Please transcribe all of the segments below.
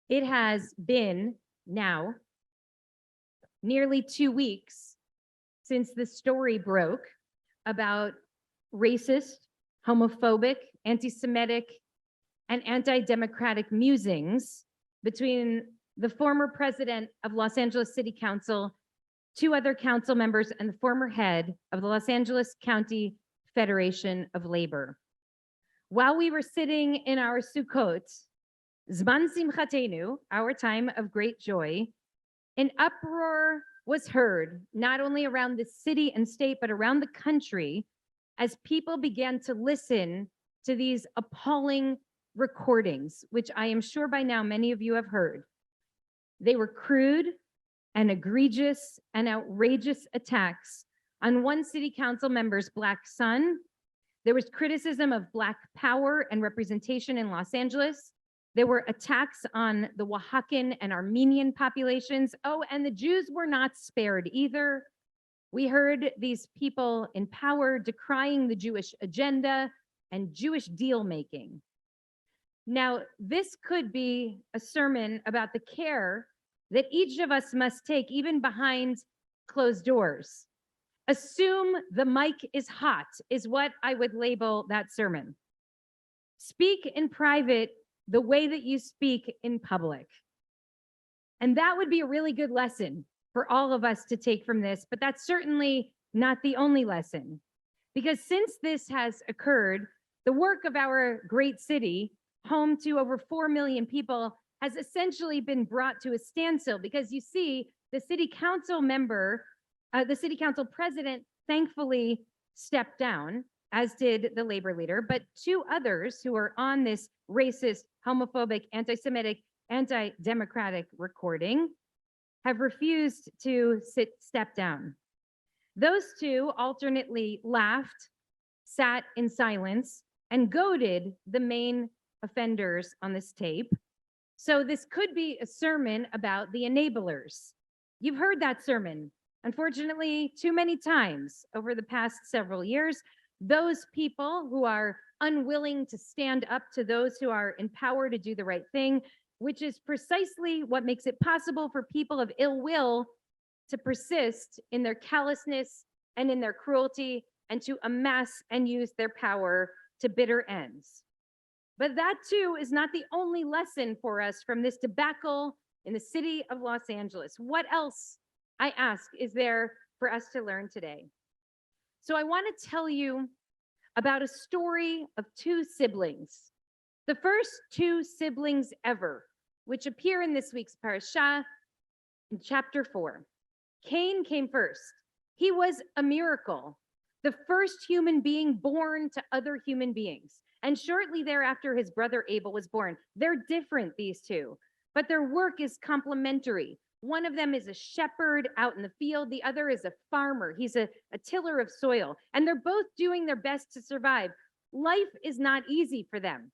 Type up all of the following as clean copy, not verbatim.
It has been now nearly 2 weeks since the story broke about racist, homophobic, anti-Semitic, and anti-democratic musings between the former president of Los Angeles City Council, 2 other council members, and the former head of the Los Angeles County Federation of Labor. While we were sitting in our Sukkot, Zman Simchatenu, our time of great joy, an uproar was heard, not only around the city and state, but around the country, as people began to listen to these appalling recordings, which I am sure by now many of you have heard. They were crude and egregious and outrageous attacks on one city council member's Black son. There was criticism of Black power and representation in Los Angeles. There were attacks on the Oaxacan and Armenian populations. Oh, and the Jews were not spared either. We heard these people in power decrying the Jewish agenda and Jewish deal making. Now, this could be a sermon about the care that each of us must take, even behind closed doors. Assume the mic is hot, is what I would label that sermon. Speak in private the way that you speak in public. And that would be a really good lesson for all of us to take from this, but that's certainly not the only lesson. Because since this has occurred, the work of our great city, home to over 4 million people, has essentially been brought to a standstill, because you see, the city council member, the city council president, thankfully stepped down, as did the labor leader, but 2 others who are on this racist, homophobic, anti-Semitic, anti-democratic recording have refused to step down. Those 2 alternately laughed, sat in silence, and goaded the main offenders on this tape. So this could be a sermon about the enablers. You've heard that sermon, unfortunately, too many times over the past several years. Those people who are unwilling to stand up to those who are in power to do the right thing, which is precisely what makes it possible for people of ill will to persist in their callousness and in their cruelty, and to amass and use their power to bitter ends. But that too is not the only lesson for us from this debacle in the city of Los Angeles. What else, I ask, is there for us to learn today? So I want to tell you about a story of 2 siblings. The first 2 siblings ever, which appear in this week's parashah in chapter 4. Cain came first. He was a miracle, the first human being born to other human beings. And shortly thereafter, his brother Abel was born. They're different, these 2, but their work is complementary. One of them is a shepherd out in the field. The other is a farmer. He's a tiller of soil. And they're both doing their best to survive. Life is not easy for them.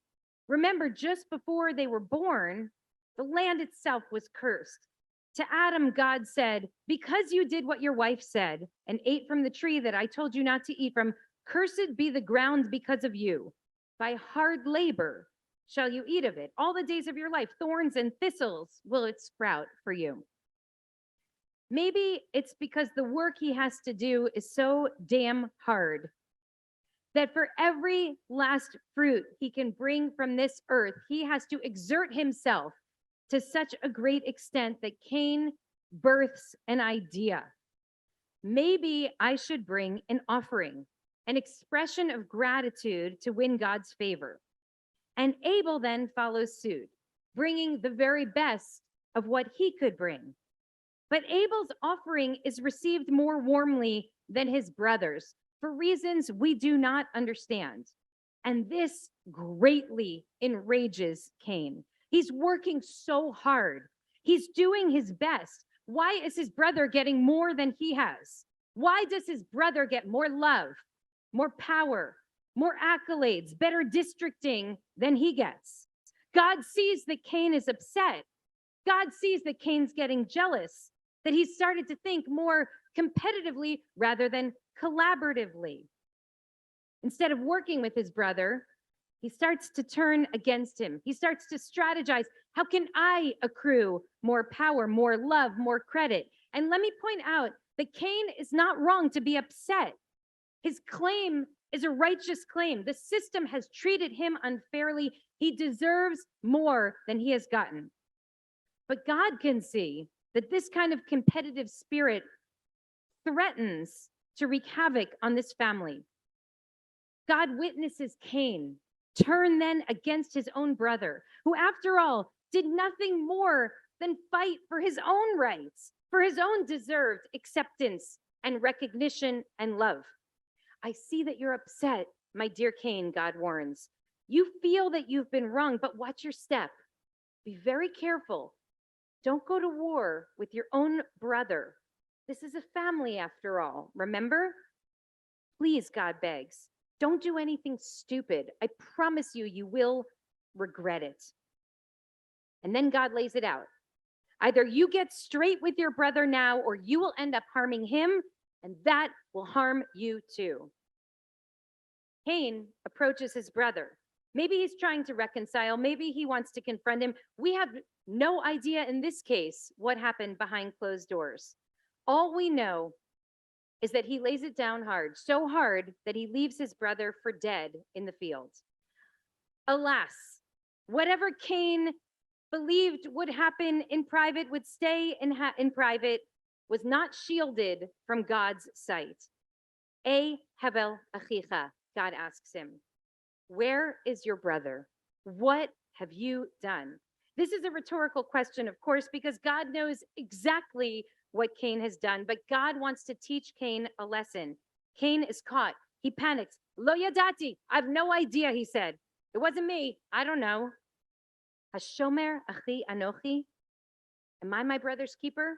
Remember, just before they were born, the land itself was cursed. To Adam, God said, "Because you did what your wife said and ate from the tree that I told you not to eat from, cursed be the ground because of you. By hard labor shall you eat of it. All the days of your life, thorns and thistles will it sprout for you." Maybe it's because the work he has to do is so damn hard that for every last fruit he can bring from this earth, he has to exert himself to such a great extent that Cain births an idea. Maybe I should bring an offering, an expression of gratitude to win God's favor. And Abel then follows suit, bringing the very best of what he could bring. But Abel's offering is received more warmly than his brother's for reasons we do not understand. And this greatly enrages Cain. He's working so hard. He's doing his best. Why is his brother getting more than he has? Why does his brother get more love, more power, more accolades, better districting than he gets? God sees that Cain is upset. God sees that Cain's getting jealous, that he's started to think more competitively rather than collaboratively. Instead of working with his brother, he starts to turn against him. He starts to strategize. How can I accrue more power, more love, more credit? And let me point out that Cain is not wrong to be upset. His claim is a righteous claim. The system has treated him unfairly. He deserves more than he has gotten. But God can see that this kind of competitive spirit threatens to wreak havoc on this family. God witnesses Cain turn then against his own brother, who, after all, did nothing more than fight for his own rights, for his own deserved acceptance and recognition and love. I see that you're upset, my dear Cain, God warns. You feel that you've been wrong, but watch your step. Be very careful. Don't go to war with your own brother. This is a family after all, remember? Please, God begs, don't do anything stupid. I promise you, you will regret it. And then God lays it out. Either you get straight with your brother now, or you will end up harming him, and that will harm you too. Cain approaches his brother. Maybe he's trying to reconcile. Maybe he wants to confront him. We have no idea in this case what happened behind closed doors. All we know is that he lays it down hard, so hard that he leaves his brother for dead in the field. Alas, whatever Cain believed would happen in private would stay in private, was not shielded from God's sight. Havel achicha, God asks him, where is your brother? What have you done? This is a rhetorical question, of course, because God knows exactly what Cain has done, but God wants to teach Cain a lesson. Cain is caught. He panics. Lo yadati, I have no idea, he said. It wasn't me. I don't know. Hashomer achi anochi. Am I my brother's keeper?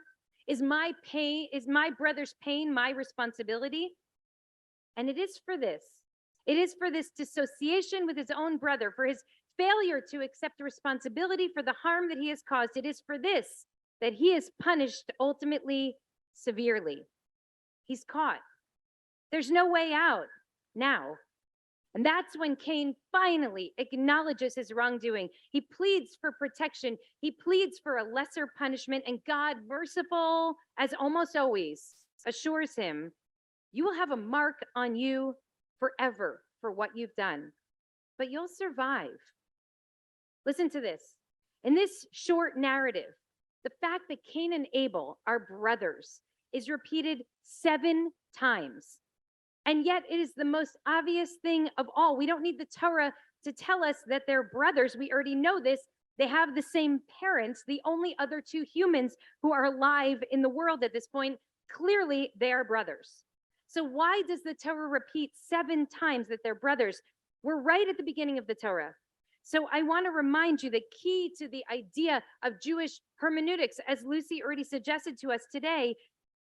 Is my brother's pain my responsibility? And it is for this. It is for this dissociation with his own brother, for his failure to accept responsibility for the harm that he has caused. It is for this that he is punished ultimately severely. He's caught. There's no way out now. And that's when Cain finally acknowledges his wrongdoing. He pleads for protection. He pleads for a lesser punishment. And God, merciful as almost always, assures him, you will have a mark on you forever for what you've done, but you'll survive. Listen to this. In this short narrative, the fact that Cain and Abel are brothers is repeated 7 times. And yet it is the most obvious thing of all. We don't need the Torah to tell us that they're brothers. We already know this. They have the same parents, the only other 2 humans who are alive in the world at this point. Clearly, they are brothers. So why does the Torah repeat 7 times that they're brothers? We're right at the beginning of the Torah. So I want to remind you the key to the idea of Jewish hermeneutics, as Lucy already suggested to us today,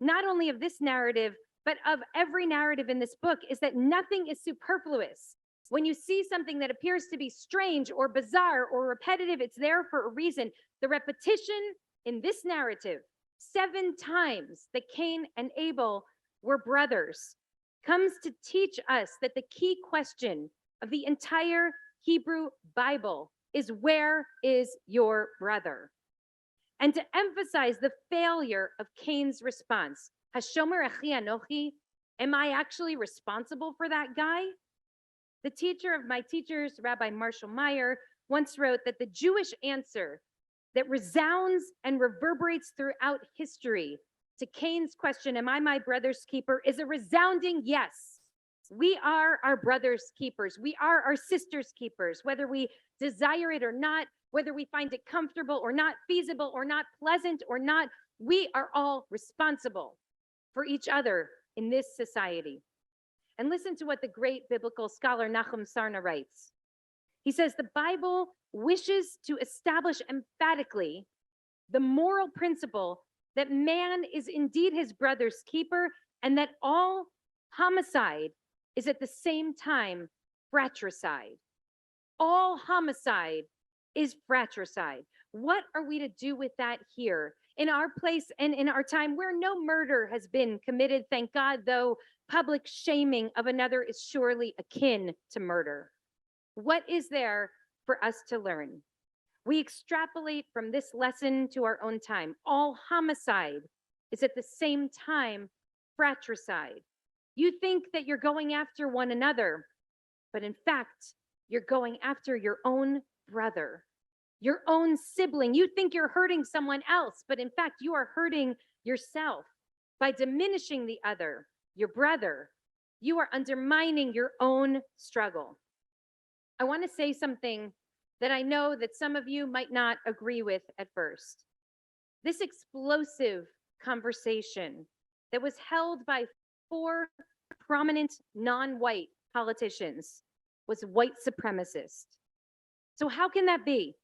not only of this narrative, but of every narrative in this book, is that nothing is superfluous. When you see something that appears to be strange or bizarre or repetitive, it's there for a reason. The repetition in this narrative, 7 times that Cain and Abel were brothers, comes to teach us that the key question of the entire Hebrew Bible is, where is your brother? And to emphasize the failure of Cain's response, Hashomer achi anochi, am I actually responsible for that guy? The teacher of my teachers, Rabbi Marshall Meyer, once wrote that the Jewish answer that resounds and reverberates throughout history to Cain's question, am I my brother's keeper, is a resounding yes. We are our brother's keepers. We are our sister's keepers, whether we desire it or not, whether we find it comfortable or not, feasible or not, pleasant or not. We are all responsible for each other in this society. And listen to what the great biblical scholar Nachum Sarna writes. He says, the Bible wishes to establish emphatically the moral principle that man is indeed his brother's keeper, and that all homicide is at the same time fratricide. All homicide is fratricide. What are we to do with that here in our place and in our time where no murder has been committed, thank God, though public shaming of another is surely akin to murder? What is there for us to learn? We extrapolate from this lesson to our own time. All homicide is at the same time fratricide. You think that you're going after one another, but in fact, you're going after your own brother, your own sibling. You think you're hurting someone else, but in fact, you are hurting yourself by diminishing the other, your brother. You are undermining your own struggle. I want to say something that I know that some of you might not agree with at first. This explosive conversation that was held by 4 prominent non-white politicians was white supremacist. So how can that be?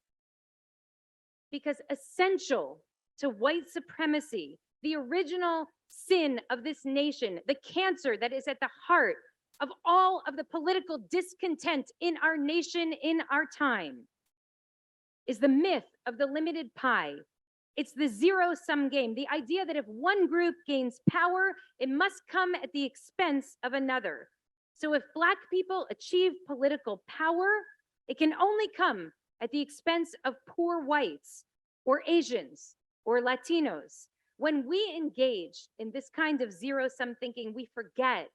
Because essential to white supremacy, the original sin of this nation, the cancer that is at the heart of all of the political discontent in our nation, in our time, is the myth of the limited pie. It's the zero-sum game, the idea that if one group gains power, it must come at the expense of another. So if Black people achieve political power, it can only come at the expense of poor whites or Asians or Latinos. When we engage in this kind of zero-sum thinking, we forget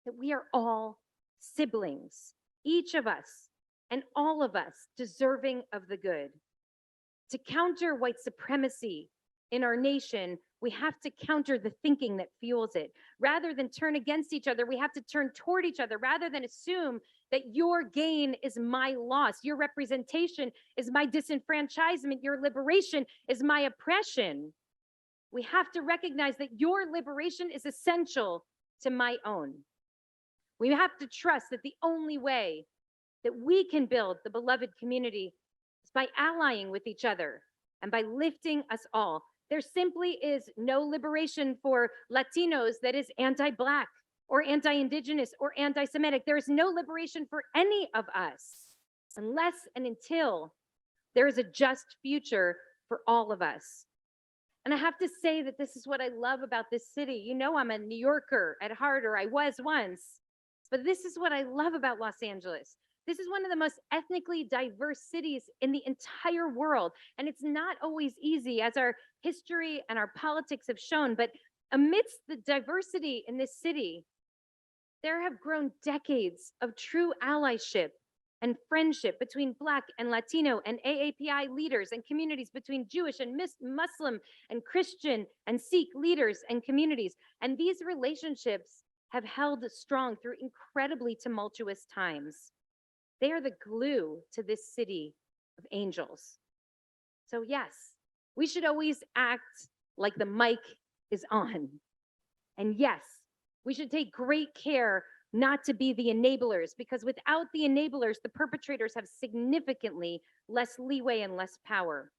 that we are all siblings, each of us and all of us deserving of the good. To counter white supremacy in our nation, we have to counter the thinking that fuels it. Rather than turn against each other, we have to turn toward each other. Rather than assume that your gain is my loss, your representation is my disenfranchisement, your liberation is my oppression, we have to recognize that your liberation is essential to my own. We have to trust that the only way that we can build the beloved community is by allying with each other and by lifting us all. There simply is no liberation for Latinos that is anti-Black or anti-Indigenous or anti-Semitic. There is no liberation for any of us unless and until there is a just future for all of us. And I have to say that this is what I love about this city. You know, I'm a New Yorker at heart, or I was once, but this is what I love about Los Angeles. This is one of the most ethnically diverse cities in the entire world. And it's not always easy, as our history and our politics have shown, but amidst the diversity in this city, there have grown decades of true allyship and friendship between Black and Latino and AAPI leaders and communities, between Jewish and Muslim and Christian and Sikh leaders and communities. And these relationships have held strong through incredibly tumultuous times. They are the glue to this city of angels. So yes, we should always act like the mic is on. And yes, we should take great care not to be the enablers, because without the enablers, the perpetrators have significantly less leeway and less power.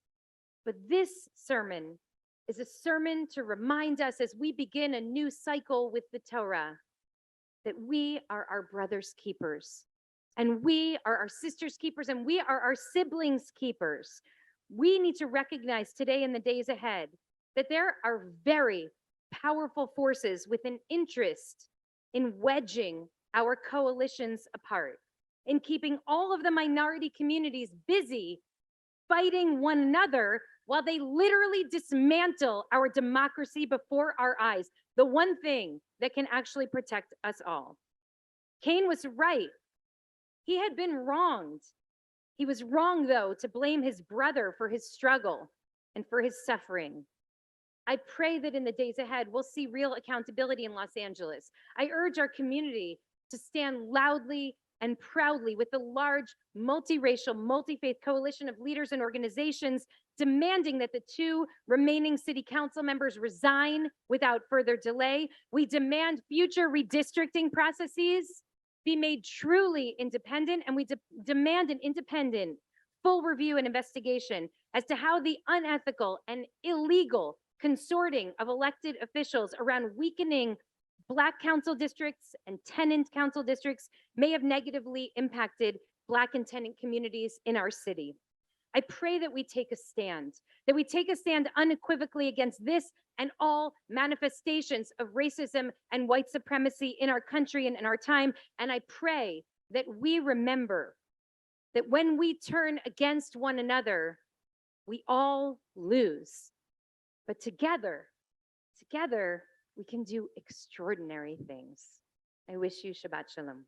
But this sermon is a sermon to remind us, as we begin a new cycle with the Torah, that we are our brother's keepers, and we are our sister's keepers, and we are our siblings' keepers. We need to recognize today and the days ahead that there are very powerful forces with an interest in wedging our coalitions apart, in keeping all of the minority communities busy fighting one another while they literally dismantle our democracy before our eyes, the one thing that can actually protect us all. Cain was right. He had been wronged. He was wrong, though, to blame his brother for his struggle and for his suffering. I pray that in the days ahead, we'll see real accountability in Los Angeles. I urge our community to stand loudly and proudly with the large, multiracial, multi-faith coalition of leaders and organizations demanding that the 2 remaining city council members resign without further delay. We demand future redistricting processes be made truly independent, and we demand an independent, full review and investigation as to how the unethical and illegal consorting of elected officials around weakening Black council districts and tenant council districts may have negatively impacted Black and tenant communities in our city. I pray that we take a stand unequivocally against this and all manifestations of racism and white supremacy in our country and in our time. And I pray that we remember that when we turn against one another, we all lose. But together, we can do extraordinary things. I wish you Shabbat Shalom.